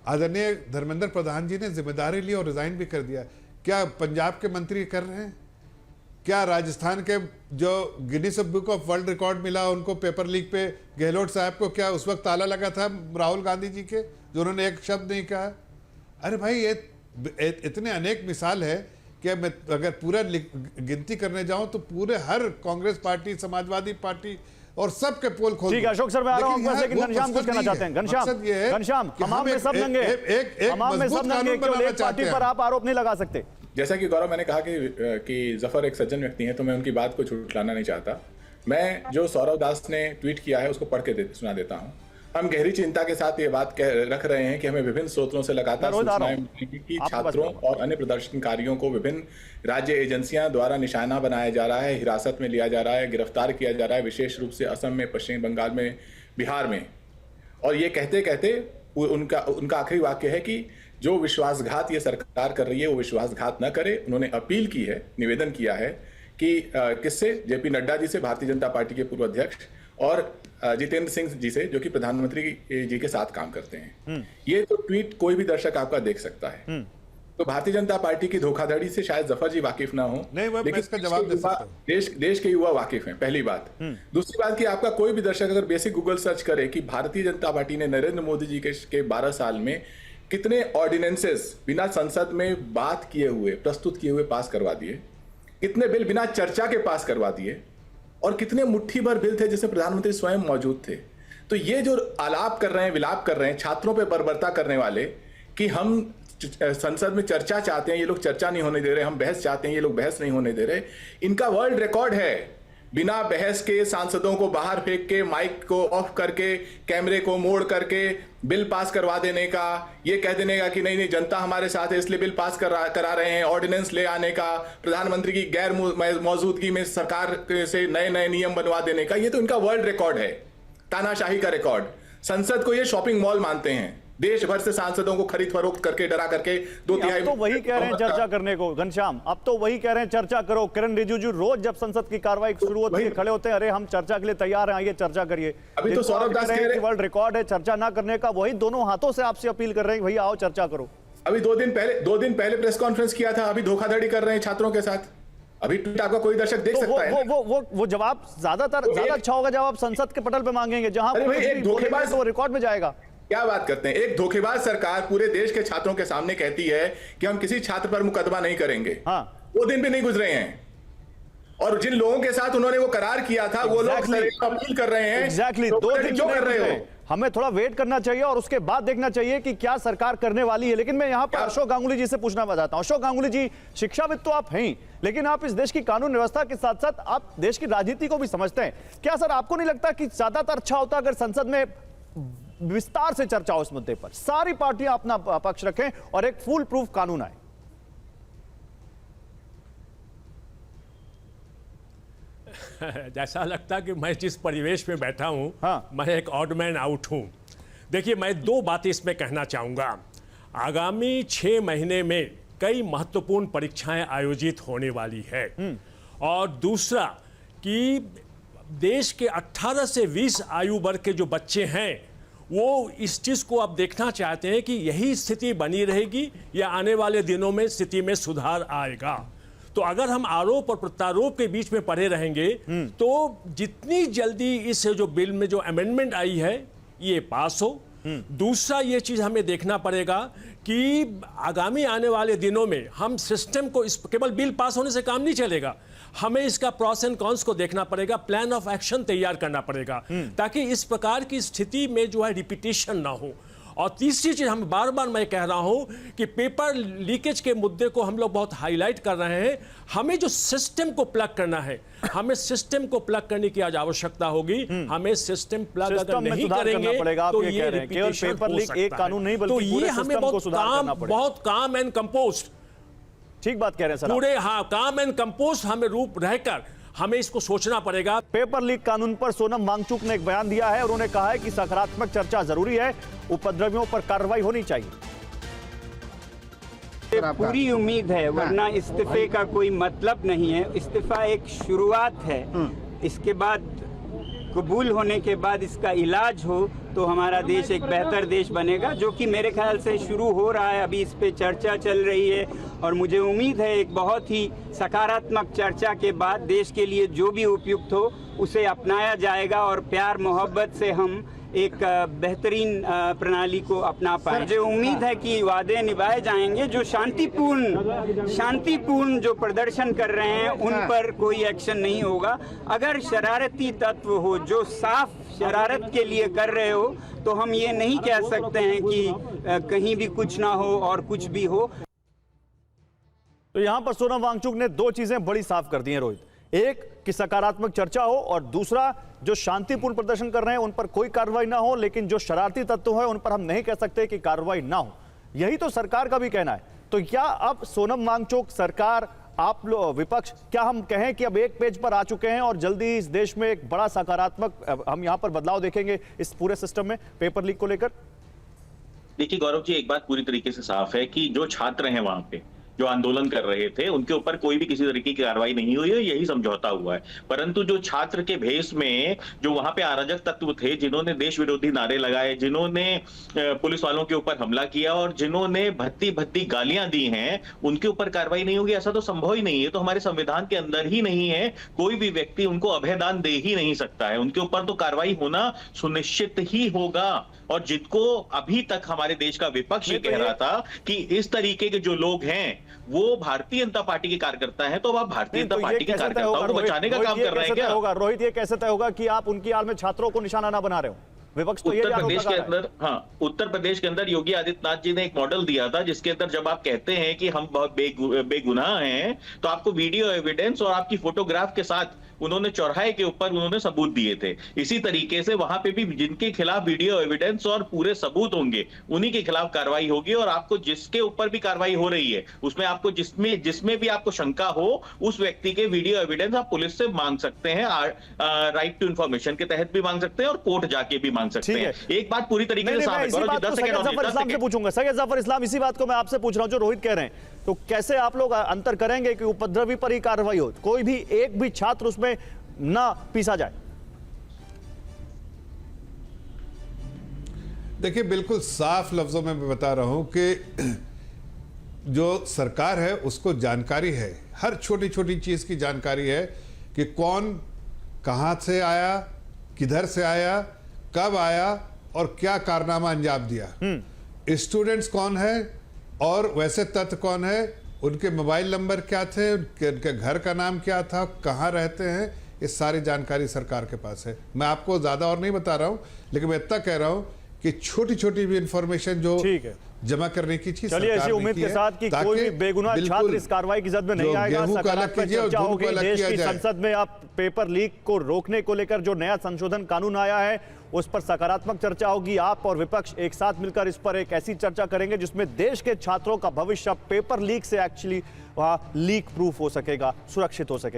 आदरणीय धर्मेंद्र प्रधान जी ने जिम्मेदारी ली और रिजाइन भी कर दिया। क्या पंजाब के मंत्री कर रहे हैं? क्या राजस्थान के जो Guinness book of world record मिला उनको पेपर लीक पे, गहलोत साहब को क्या उस वक्त ताला लगा था राहुल गांधी जी के, जो उन्होंने एक शब्द नहीं कहा? अरे भाई ये इतने अनेक मिसाल है कि मैं अगर पूरा गिनती करने जाऊं तो पूरे हर कांग्रेस पार्टी, समाजवादी पार्टी और सबके पोल खोल। ठीक है अशोक सर, मैं आ रहा हूं, लेकिन घनश्याम कुछ कहना चाहते हैं। घनश्याम, हमाम में सब नंगे, हमाम में सब नंगे, केवल एक पार्टी पर आप आरोप नहीं लगा सकते। जैसा कि गौरव, मैंने कहा कि जफर एक सज्जन व्यक्ति हैं, तो मैं उनकी बात को झुठलाना नहीं चाहता। मैं जो सौरव दास ने ट्वीट किया है उसको पढ़ के सुना देता हूं। हम गहरी चिंता के साथ ये बात रख रहे हैं कि हमें विभिन्न स्रोतों से लगातार सूचनाएं मिली कि छात्रों और अन्य प्रदर्शनकारियों को विभिन्न राज्य एजेंसियां द्वारा निशाना बनाया जा रहा है, हिरासत में लिया जा रहा है, गिरफ्तार किया जा रहा है, विशेष रूप से असम में, पश्चिम बंगाल में, बिहार में। और ये कहते कहते उनका आखिरी वाक्य है कि जो विश्वासघात ये सरकार कर रही है वो विश्वासघात न करे। उन्होंने अपील की है, निवेदन किया है कि किससे? जेपी नड्डा जी से, भारतीय जनता पार्टी के पूर्व अध्यक्ष, और जितेंद्र सिंह जी से, जो कि प्रधानमंत्री जी के साथ काम करते हैं। ये तो ट्वीट कोई भी दर्शक आपका देख सकता है। तो भारतीय जनता पार्टी की धोखाधड़ी से शायद जफर जी वाकिफ ना हो, लेकिन इसका जवाब देश के युवा वाकिफ हैं, पहली बात। दूसरी बात कि आपका कोई भी दर्शक अगर बेसिक गूगल सर्च करे कि भारतीय जनता पार्टी ने नरेंद्र मोदी जी के 12 साल में कितने ऑर्डिनेंसेस बिना संसद में बात किए हुए, प्रस्तुत किए हुए पास करवा दिए, कितने बिल बिना चर्चा के पास करवा दिए, और कितने मुट्ठी भर बिल थे जिसमें प्रधानमंत्री स्वयं मौजूद थे। तो ये जो आलाप कर रहे हैं, विलाप कर रहे हैं, छात्रों पे बर्बरता करने वाले कि हम संसद में चर्चा चाहते हैं, ये लोग चर्चा नहीं होने दे रहे, हम बहस चाहते हैं, ये लोग बहस नहीं होने दे रहे, इनका वर्ल्ड रिकॉर्ड है। बिना बहस के सांसदों को बाहर फेंक के, माइक को ऑफ करके, कैमरे को मोड़ करके बिल पास करवा देने का, ये कह देने का कि नहीं नहीं जनता हमारे साथ है इसलिए बिल पास करा रहे हैं, ऑर्डिनेंस ले आने का, प्रधानमंत्री की गैर मौजूदगी में सरकार से नए नए नियम बनवा देने का, ये तो इनका वर्ल्ड रिकॉर्ड है, तानाशाही का रिकॉर्ड। संसद को ये शॉपिंग मॉल मानते हैं, देश भर से सांसदों को खरीद फरोख्त करके, डरा करके 2/3 तो वही कह रहे हैं चर्चा करने को। घनश्याम, अब तो वही कह रहे हैं चर्चा करो। किरण रिजिजू रोज जब संसद की कार्रवाई शुरू होती है खड़े होते हैं, अरे हम चर्चा के लिए तैयार हैं, आइए चर्चा करिए। अभी तो सौरभ दास कह रहे हैं वर्ल्ड रिकॉर्ड है चर्चा ना करने का, वही दोनों हाथों से आपसे अपील कर रहे हैं भैया आओ चर्चा करो। अभी 2 दिन पहले प्रेस कॉन्फ्रेंस किया था, अभी धोखाधड़ी कर रहे हैं छात्रों के साथ। अभी ट्वीट आपका कोई दर्शक देख सकता है। वो जवाब ज्यादा अच्छा होगा जब आप संसद के पटल पे मांगेंगे, जहां एक धोखेबाज वो रिकॉर्ड में जाएगा। क्या बात करते हैं? एक धोखेबाज सरकार पूरे देश के छात्रों के सामने कहती है कि हम किसी छात्र पर मुकदमा नहीं करेंगे। हाँ। वो दिन भी नहीं गुजरे हैं, और जिन लोगों के साथ उन्होंने वो करार किया था वो लोग अपील कर रहे हैं। एग्जैक्टली 2 दिन क्यों कर रहे हो? हमें थोड़ा वेट करना चाहिए और उसके बाद देखना चाहिए कि क्या सरकार करने वाली है। लेकिन मैं यहां पर अशोक गांगुली जी से पूछना चाहता हूं। अशोक गांगुली जी, शिक्षाविद तो आप हैं ही, लेकिन आप इस देश की कानून व्यवस्था के साथ साथ आप देश की राजनीति को भी समझते हैं। क्या सर आपको नहीं लगता कि ज्यादातर अच्छा होता अगर संसद में विस्तार से चर्चा हो इस मुद्दे पर, सारी पार्टियां अपना पक्ष रखें और एक फुल प्रूफ कानून आए? जैसा लगता कि मैं जिस परिवेश में बैठा हूं, हाँ। मैं एक ऑड मैन आउट हूं। देखिए, मैं 2 बातें इसमें कहना चाहूंगा। आगामी 6 महीने में कई महत्वपूर्ण परीक्षाएं आयोजित होने वाली है, और दूसरा कि देश के 18 से 20 आयु वर्ग के जो बच्चे हैं वो इस चीज़ को अब देखना चाहते हैं कि यही स्थिति बनी रहेगी या आने वाले दिनों में स्थिति में सुधार आएगा। तो अगर हम आरोप और प्रत्यारोप के बीच में पड़े रहेंगे तो जितनी जल्दी इस जो बिल में जो अमेंडमेंट आई है ये पास हो। दूसरा ये चीज हमें देखना पड़ेगा कि आगामी आने वाले दिनों में हम सिस्टम को, इस केवल बिल पास होने से काम नहीं चलेगा, हमें इसका प्रॉस एंड कॉन्स को देखना पड़ेगा, प्लान ऑफ एक्शन तैयार करना पड़ेगा ताकि इस प्रकार की स्थिति में जो है रिपीटिशन ना हो। और तीसरी चीज, हम बार बार मैं कह रहा हूं कि पेपर लीकेज के मुद्दे को हम लोग बहुत हाईलाइट कर रहे हैं। हमें जो सिस्टम को प्लग करना है, हमें सिस्टम को प्लग करने की आज आवश्यकता होगी। हमें सिस्टम प्लग अगर नहीं करेंगे तो ये रिपीटिशन पेपर लीक एक कानून नहीं बल्कि तो ये हमें बहुत काम एंड कंपोस्ट, ठीक बात कह रहे हैं सर, पूरे काम एंड कंपोस्ट हमें रूप रहकर हमें इसको सोचना पड़ेगा। पेपर लीक कानून पर सोनम वांगचुक ने एक बयान दिया है और उन्होंने कहा है कि सकारात्मक चर्चा जरूरी है, उपद्रवियों पर कार्रवाई होनी चाहिए। पूरी उम्मीद है, वरना इस्तीफे का कोई मतलब नहीं है। इस्तीफा एक शुरुआत है, इसके बाद कबूल होने के बाद इसका इलाज हो तो हमारा देश एक बेहतर देश बनेगा, जो कि मेरे ख्याल से शुरू हो रहा है। अभी इस पे चर्चा चल रही है और मुझे उम्मीद है एक बहुत ही सकारात्मक चर्चा के बाद देश के लिए जो भी उपयुक्त हो उसे अपनाया जाएगा और प्यार मोहब्बत से हम एक बेहतरीन प्रणाली को अपना पाए। मुझे उम्मीद है कि वादे निभाए जाएंगे। जो शांतिपूर्ण जो प्रदर्शन कर रहे हैं उन पर कोई एक्शन नहीं होगा। अगर शरारती तत्व हो जो साफ शरारत के लिए कर रहे हो तो हम ये नहीं कह सकते हैं कि कहीं भी कुछ ना हो और कुछ भी हो। तो यहां पर सोनम वांगचुक ने दो चीजें बड़ी साफ कर दी हैं रोहित, एक कि सकारात्मक चर्चा हो और दूसरा जो शांतिपूर्ण प्रदर्शन कर रहे हैं उन पर कोई कार्रवाई ना हो, लेकिन जो शरारती तत्व है उन पर हम नहीं कह सकते कि कार्रवाई ना हो। यही तो सरकार का भी कहना है। तो क्या अब सोनम वांगचुक, सरकार, आप लोग विपक्ष, क्या हम कहें कि अब एक पेज पर आ चुके हैं और जल्दी इस देश में एक बड़ा सकारात्मक हम यहां पर बदलाव देखेंगे इस पूरे सिस्टम में पेपर लीक को लेकर? देखिए गौरव जी, एक बात पूरी तरीके से साफ है कि जो छात्र हैं वहां पे जो आंदोलन कर रहे थे उनके ऊपर कोई भी किसी तरीके की कार्रवाई नहीं हुई है, यही समझौता हुआ है। परंतु जो छात्र के भेष में जो वहां पे अराजक तत्व थे, जिन्होंने देश विरोधी नारे लगाए, जिन्होंने पुलिस वालों के ऊपर हमला किया और जिन्होंने भद्दी भद्दी गालियां दी हैं, उनके ऊपर कार्रवाई नहीं होगी ऐसा तो संभव ही नहीं है। तो हमारे संविधान के अंदर ही नहीं है, कोई भी व्यक्ति उनको अभयदान दे ही नहीं सकता है। उनके ऊपर तो कार्रवाई होना सुनिश्चित ही होगा। और जिनको अभी तक हमारे देश का विपक्ष ये कह रहा था कि इस तरीके के जो लोग हैं वो भारतीय जनता पार्टी के कार्यकर्ता हैं, तो अब भारतीय जनता पार्टी के कार्यकर्ताओं को बचाने का काम कर रहे हैं क्या? रोहित, ये कैसे तय होगा कि आप उनकी आड़ में छात्रों को निशाना ना बना रहे हो? विपक्ष तो उत्तर प्रदेश के अंदर, हाँ, उत्तर प्रदेश के अंदर योगी आदित्यनाथ जी ने एक मॉडल दिया था जिसके अंदर जब आप कहते हैं कि हम बहुत बेगुनाह हैं तो आपको वीडियो एविडेंस और आपकी फोटोग्राफ के साथ उन्होंने चौराहे के ऊपर उन्होंने सबूत दिए थे। इसी तरीके से वहां पे भी जिनके खिलाफ वीडियो एविडेंस और पूरे सबूत होंगे उन्हीं के खिलाफ कार्रवाई होगी। और आपको जिसके ऊपर भी कार्रवाई हो रही है उसमें आपको जिसमें भी आपको शंका हो उस व्यक्ति के वीडियो एविडेंस आप पुलिस से मांग सकते हैं, राइट टू इंफॉर्मेशन के तहत भी मांग सकते हैं और कोर्ट जाके भी मांग सकते हैं। एक बात पूरी तरीके से साफ है। पूछूंगा सैयद जफर इस्लाम, इसी बात को मैं आपसे पूछ रहा हूं जो रोहित कह रहे हैं। तो कैसे आप लोग अंतर करेंगे कि उपद्रवी पर ही कार्रवाई हो, कोई भी एक भी छात्र उसमें ना पीसा जाए? देखिए, बिल्कुल साफ लफ्जों में मैं बता रहा हूं कि जो सरकार है उसको जानकारी है, हर छोटी छोटी चीज की जानकारी है कि कौन कहां से आया, किधर से आया, कब आया और क्या कारनामा अंजाम दिया, स्टूडेंट्स कौन है और वैसे तत्व कौन है, उनके मोबाइल नंबर क्या थे, उनके घर का नाम क्या था, कहाँ रहते हैं, ये सारी जानकारी सरकार के पास है। मैं आपको ज्यादा और नहीं बता रहा हूं, लेकिन मैं इतना कह रहा हूं कि छोटी छोटी भी इंफॉर्मेशन जो जमा करने की चीज चलिए ऐसी उम्मीद के साथ कि कोई भी बेगुनाह छात्र इस कार्रवाई की जद में नहीं आएगा। सकारात्मक चर्चा होगी। देश की संसद में अब पेपर लीक को रोकने को लेकर जो नया संशोधन कानून आया है उस पर सकारात्मक चर्चा होगी। आप और विपक्ष एक साथ मिलकर इस पर एक ऐसी चर्चा करेंगे जिसमें देश के छात्रों का भविष्य पेपर लीक से एक्चुअली लीक प्रूफ हो सकेगा, सुरक्षित हो सकेगा।